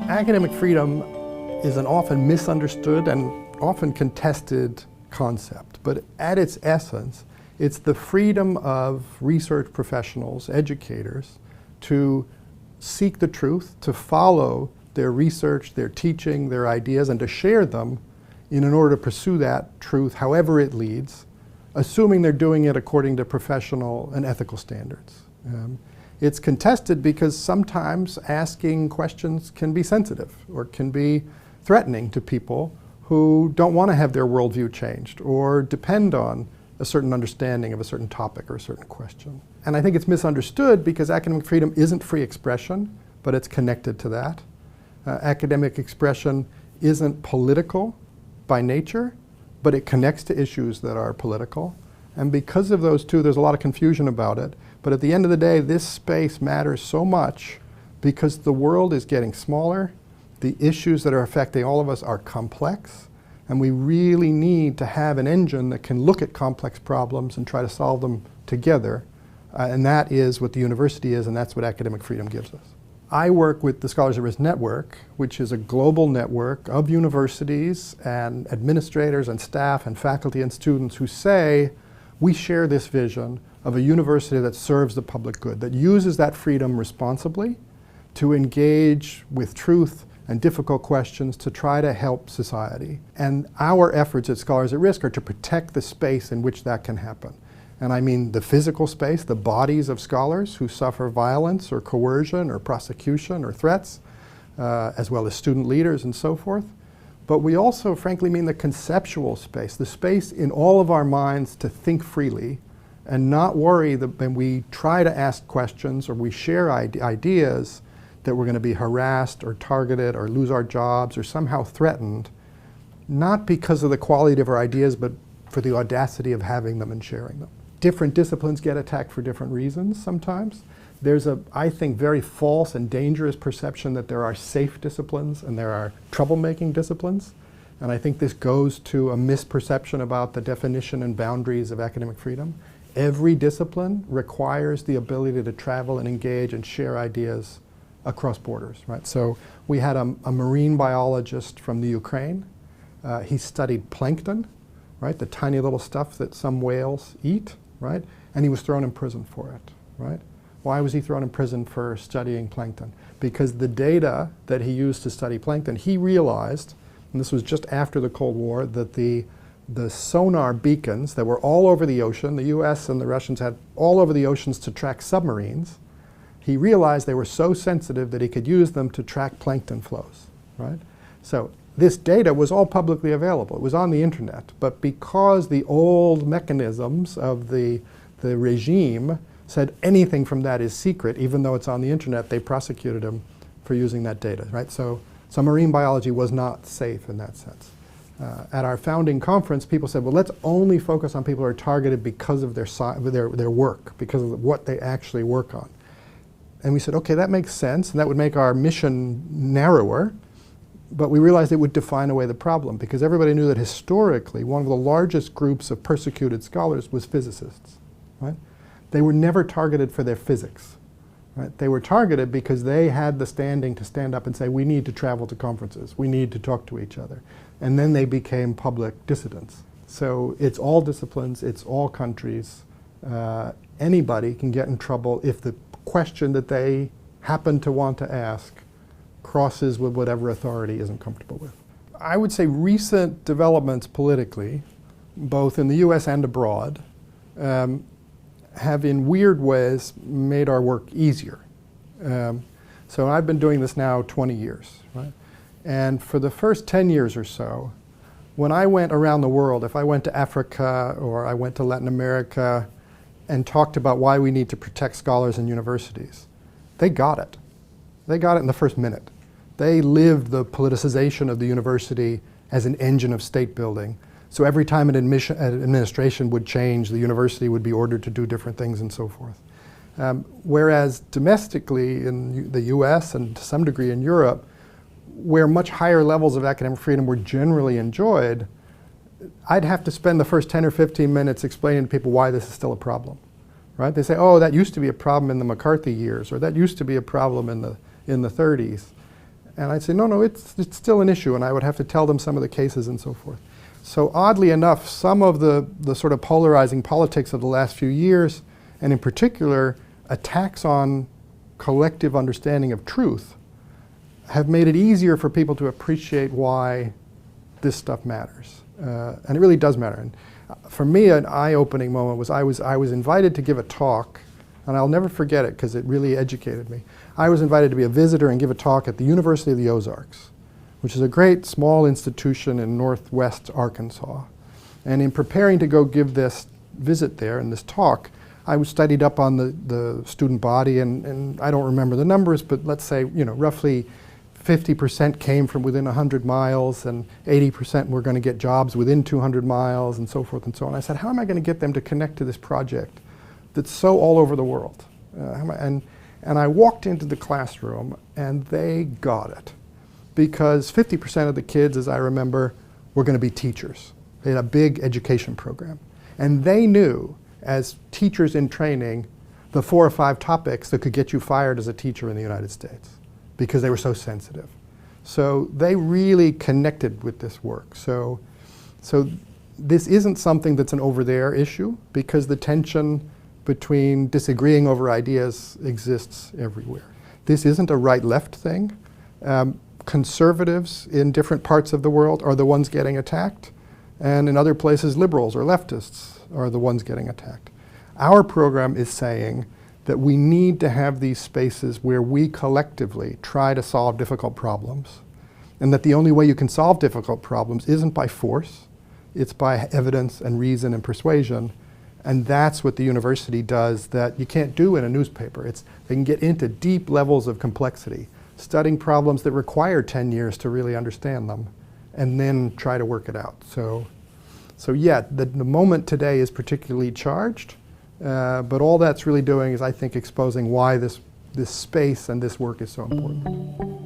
Academic freedom is an often misunderstood and often contested concept, but at its essence, it's the freedom of research professionals, educators, to seek the truth, to follow their research, their teaching, their ideas, and to share them in order to pursue that truth however it leads, assuming they're doing it according to professional and ethical standards. It's contested because sometimes asking questions can be sensitive or can be threatening to people who don't want to have their worldview changed or depend on a certain understanding of a certain topic or a certain question. And I think it's misunderstood because academic freedom isn't free expression, but it's connected to that. Academic expression isn't political by nature, but it connects to issues that are political. And because of those two, there's a lot of confusion about it. But at the end of the day, this space matters so much because the world is getting smaller, the issues that are affecting all of us are complex, and we really need to have an engine that can look at complex problems and try to solve them together. And that is what the university is, and that's what academic freedom gives us. I work with the Scholars at Risk Network, which is a global network of universities and administrators and staff and faculty and students who say, we share this vision of a university that serves the public good, that uses that freedom responsibly to engage with truth and difficult questions to try to help society. And our efforts at Scholars at Risk are to protect the space in which that can happen. And I mean the physical space, the bodies of scholars who suffer violence or coercion or prosecution or threats, as well as student leaders and so forth. But we also, frankly, mean the conceptual space, the space in all of our minds to think freely and not worry that when we try to ask questions or we share ideas that we're going to be harassed or targeted or lose our jobs or somehow threatened, not because of the quality of our ideas, but for the audacity of having them and sharing them. Different disciplines get attacked for different reasons sometimes. There's a, I think, very false and dangerous perception that there are safe disciplines and there are troublemaking disciplines. And I think this goes to a misperception about the definition and boundaries of academic freedom. Every discipline requires the ability to travel and engage and share ideas across borders, right? So we had a marine biologist from the Ukraine. He studied plankton, right? The tiny little stuff that some whales eat, right? And he was thrown in prison for it, right? Why was he thrown in prison for studying plankton? Because the data that he used to study plankton, he realized, and this was just after the Cold War, that the sonar beacons that were all over the ocean, the US and the Russians had all over the oceans to track submarines, he realized they were so sensitive that he could use them to track plankton flows, right? So this data was all publicly available. It was on the internet. But because the old mechanisms of the regime said anything from that is secret, even though it's on the internet, they prosecuted him for using that data, right? So marine biology was not safe in that sense. At our founding conference, people said, well, let's only focus on people who are targeted because of their work, because of what they actually work on. And we said, okay, that makes sense, and that would make our mission narrower, but we realized it would define away the problem, because everybody knew that historically, one of the largest groups of persecuted scholars was physicists, right? They were never targeted for their physics, right? They were targeted because they had the standing to stand up and say, we need to travel to conferences, we need to talk to each other. And then they became public dissidents. So it's all disciplines, it's all countries. Anybody can get in trouble if the question that they happen to want to ask crosses with whatever authority isn't comfortable with. I would say recent developments politically, both in the US and abroad, have in weird ways made our work easier. So I've been doing this now 20 years, right? And for the first 10 years or so, when I went around the world, if I went to Africa or I went to Latin America and talked about why we need to protect scholars in universities, they got it. They got it in the first minute. They lived the politicization of the university as an engine of state building. So every time an administration would change, the university would be ordered to do different things and so forth. Whereas domestically in the US and to some degree in Europe, where much higher levels of academic freedom were generally enjoyed, I'd have to spend the first 10 or 15 minutes explaining to people why this is still a problem, right? They say, oh, that used to be a problem in the McCarthy years, or that used to be a problem in the 30s. And I'd say, no, it's still an issue, and I would have to tell them some of the cases and so forth. So oddly enough, some of the sort of polarizing politics of the last few years, and in particular, attacks on collective understanding of truth, have made it easier for people to appreciate why this stuff matters. And it really does matter. And for me, an eye-opening moment was I was invited to give a talk, and I'll never forget it because it really educated me. I was invited to be a visitor and give a talk at the University of the Ozarks, which is a great small institution in northwest Arkansas. And in preparing to go give this visit there and this talk, I was studied up on the student body, and I don't remember the numbers, but let's say, roughly 50% came from within 100 miles, and 80% were going to get jobs within 200 miles, and so forth and so on. I said, how am I going to get them to connect to this project that's so all over the world? And I walked into the classroom, and they got it. Because 50% of the kids, as I remember, were going to be teachers. They had a big education program. And they knew, as teachers in training, the 4 or 5 topics that could get you fired as a teacher in the United States, because they were so sensitive. So they really connected with this work. So this isn't something that's an over there issue, because the tension between disagreeing over ideas exists everywhere. This isn't a right-left thing. Conservatives in different parts of the world are the ones getting attacked, and in other places liberals or leftists are the ones getting attacked. Our program is saying that we need to have these spaces where we collectively try to solve difficult problems, and that the only way you can solve difficult problems isn't by force, it's by evidence and reason and persuasion. And that's what the university does that you can't do in a newspaper. They can get into deep levels of complexity, studying problems that require 10 years to really understand them, and then try to work it out. So yeah, the moment today is particularly charged, but all that's really doing is, I think, exposing why this space and this work is so important.